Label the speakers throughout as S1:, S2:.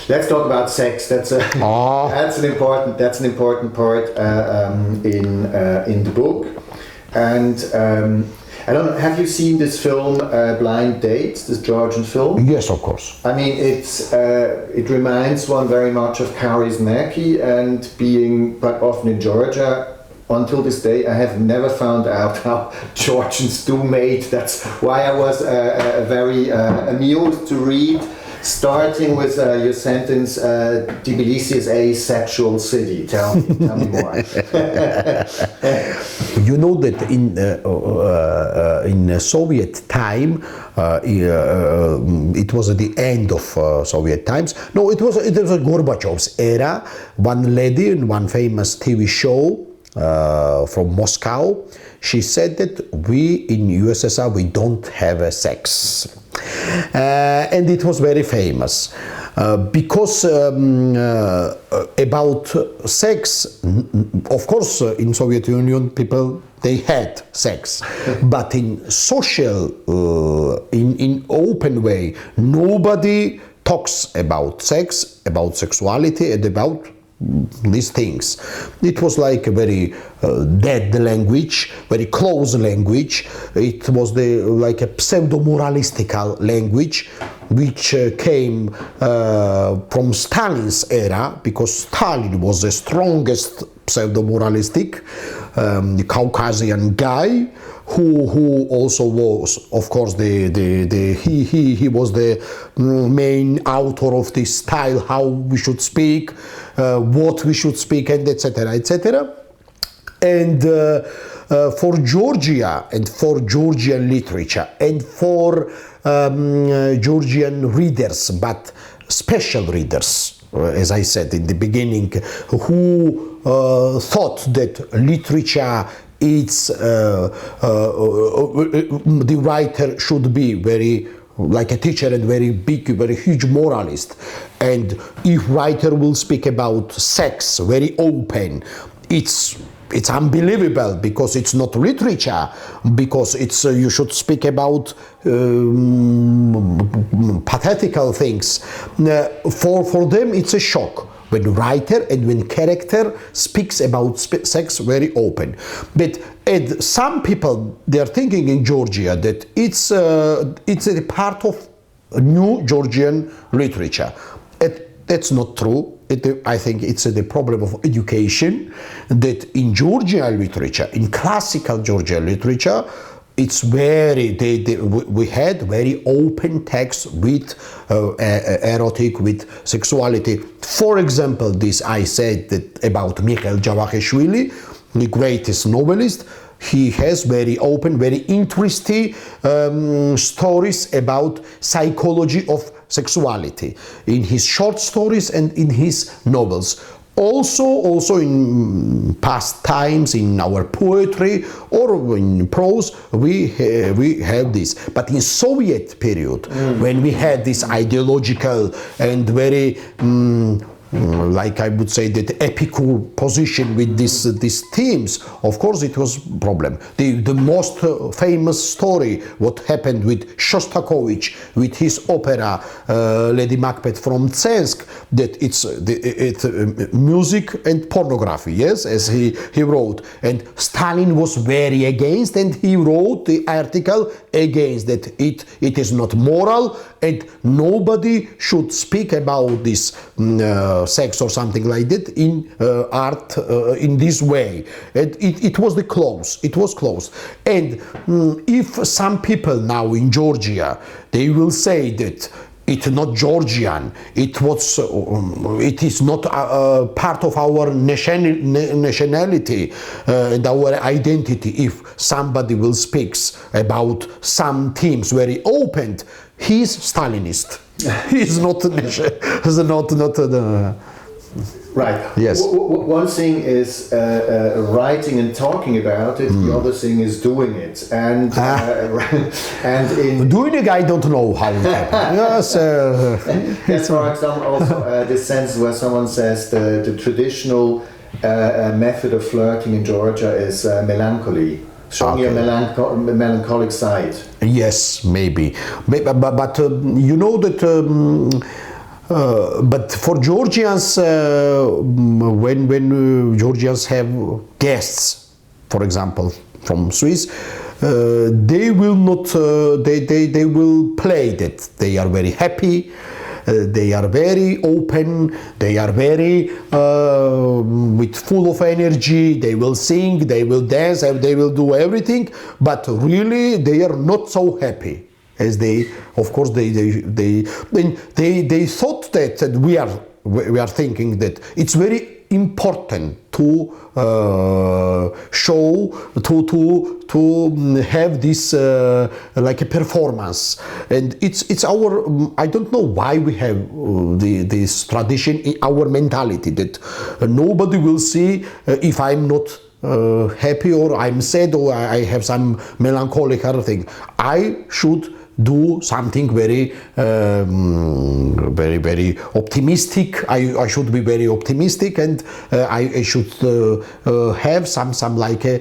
S1: let's talk about sex. That's an important part in the book. And I don't know. Have you seen this film, Blind Dates? This Georgian film?
S2: Yes, of course.
S1: I mean, it reminds one very much of Kaurismäki, and but often in Georgia. Until this day, I have never found out how Georgians do mate. That's why I was very amused to read, starting with your sentence, Tbilisi is a sexual city. Tell me more.
S2: You know that in Soviet time, it was at the end of Soviet times. No, it was Gorbachev's era. One lady in one famous TV show from Moscow, she said that we in USSR we don't have a sex, and it was very famous because about sex. Of course, in Soviet Union people they had sex, but in social, in open way, nobody talks about sex, about sexuality, and about these things. It was like a very dead language, very close language. It was like a pseudo-moralistical language, which came from Stalin's era, because Stalin was the strongest pseudo-moralistic Caucasian guy, who also was, of course, he was the main author of this style, how we should speak, what we should speak, and etc., etc. And for Georgia and for Georgian literature and for Georgian readers, but special readers, as I said in the beginning, who thought that literature, it's the writer should be very like a teacher and very big, very huge moralist. And if writer will speak about sex very open, it's unbelievable, because it's not literature, because it's you should speak about pathetical things. For them it's a shock when writer and when character speaks about sex very open. But some people, they are thinking in Georgia that it's a part of new Georgian literature. That's not true. I think it's the problem of education, that in Georgian literature, in classical Georgian literature, it's very, we had very open texts with erotic, with sexuality. For example, this I said that about Mikhail Javakhishvili, the greatest novelist. He has very open, very interesting stories about psychology of sexuality in his short stories and in his novels. Also in past times, in our poetry or in prose, we have this. But in Soviet period, when we had this ideological and very like I would say that epical position with these themes, of course it was a problem. The most famous story, what happened with Shostakovich, with his opera Lady Macbeth from Tsensk, that it's music and pornography, yes, as he wrote. And Stalin was very against, and he wrote the article against that it is not moral, and nobody should speak about this sex or something like that in art in this way. And it was closed. It was closed. And if some people now in Georgia, they will say that it's not Georgian, it is not part of our nationality and our identity. If somebody will speak about some themes very open, he's Stalinist. He's not
S1: right.
S2: Yes.
S1: One thing is writing and talking about it. The other thing is doing it. And in
S2: doing it, I don't know how it happened. Yes.
S1: That's for example also this sentence where someone says the traditional method of flirting in Georgia is melancholy. Showing your melancholic side.
S2: Yes, maybe. But you know that But for Georgians, when Georgians have guests, for example, from Swiss, they will not. They will play that they are very happy. They are very open. They are very with full of energy. They will sing. They will dance. They will do everything. But really, they are not so happy. As they, of course, they thought that we are thinking that it's very important to show to have this like a performance, and it's our, I don't know why we have this tradition in our mentality that nobody will see if I'm not happy or I'm sad or I have some melancholic other thing. I should do something very very optimistic. I should be very optimistic, and I should have some like a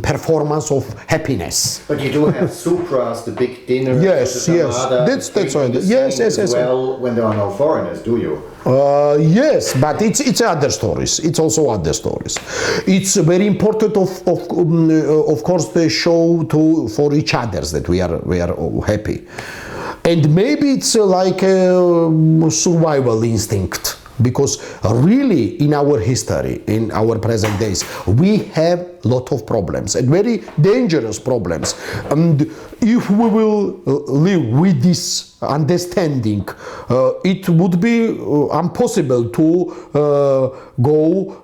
S2: performance of happiness.
S1: But you do have supras, the big dinner.
S2: Yes, that's right. Yes.
S1: Well, when there are no foreigners, do you?
S2: Yes, but it's other stories. It's also other stories. It's very important, of course, the show for each others that we are happy, and maybe it's like a survival instinct, because really in our history, in our present days, we have a lot of problems and very dangerous problems, and if we will live with this understanding, it would be impossible to go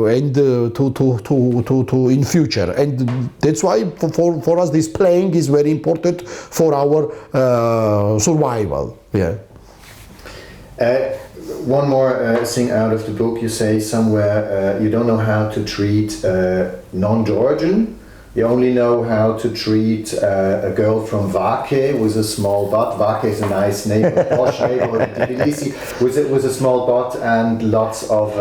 S2: and to in future, and that's why for us this playing is very important for our survival. Yeah.
S1: One more thing out of the book, you say somewhere you don't know how to treat non-Georgian. You only know how to treat a girl from Vake with a small butt. Vake is a nice neighbor, posh neighborhood in Tbilisi, with a small butt and lots of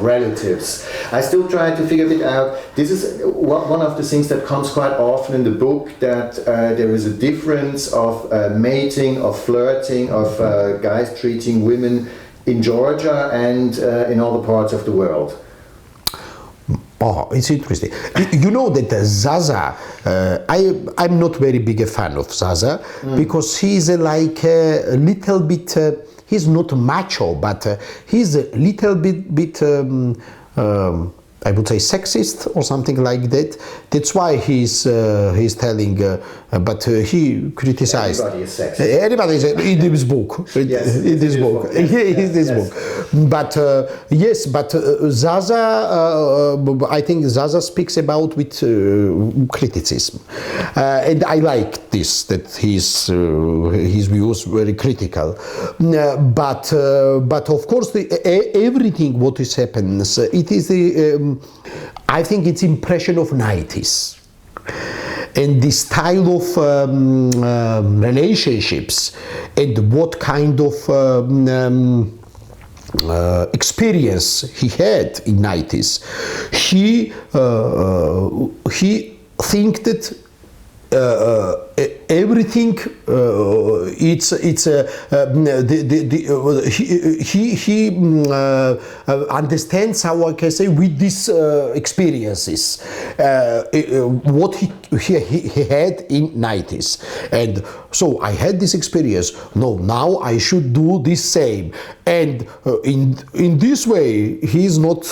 S1: relatives. I still try to figure it out. This is one of the things that comes quite often in the book, that there is a difference of mating, of flirting, of guys treating women in Georgia and in other parts of the world.
S2: Oh, it's interesting. You know that Zaza, I'm not very big a fan of Zaza, because he's like a little bit, he's not macho, but he's a little bit I would say sexist or something like that. That's why he's telling, but he criticized.
S1: Everybody is sexist.
S2: Everybody is in this book.
S1: Yes,
S2: in this book. In this book. But yes, but Zaza, I think Zaza speaks about with criticism, and I like this, that his views very critical. But of course, everything what is happens, it is the I think it's impression of 90s, and the style of relationships and what kind of experience he had in 90s. He think that everything he understands, how I can say, with these experiences what he had in 90s, and so I had this experience. No, now I should do this same, and in this way he is not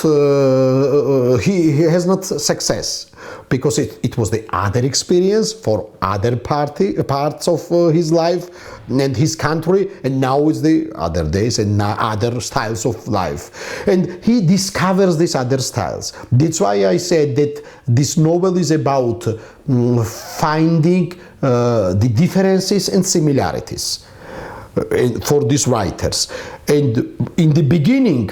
S2: he has not success, because it was the other experience for other parts of his life and his country, and now it's the other days and other styles of life, and he discovers these other styles. That's why I said that this novel is about finding the differences and similarities for these writers. And in the beginning,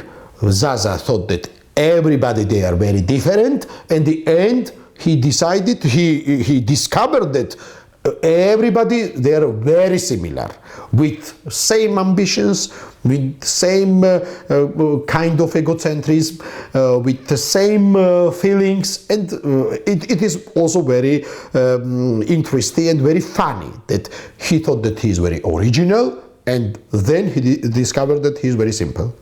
S2: Zaza thought that everybody, they are very different, and the end he decided, he discovered that everybody, they are very similar, with same ambitions, with same kind of egocentrism, with the same feelings, and it is also very interesting and very funny that he thought that he is very original, And then he discovered that he's very simple.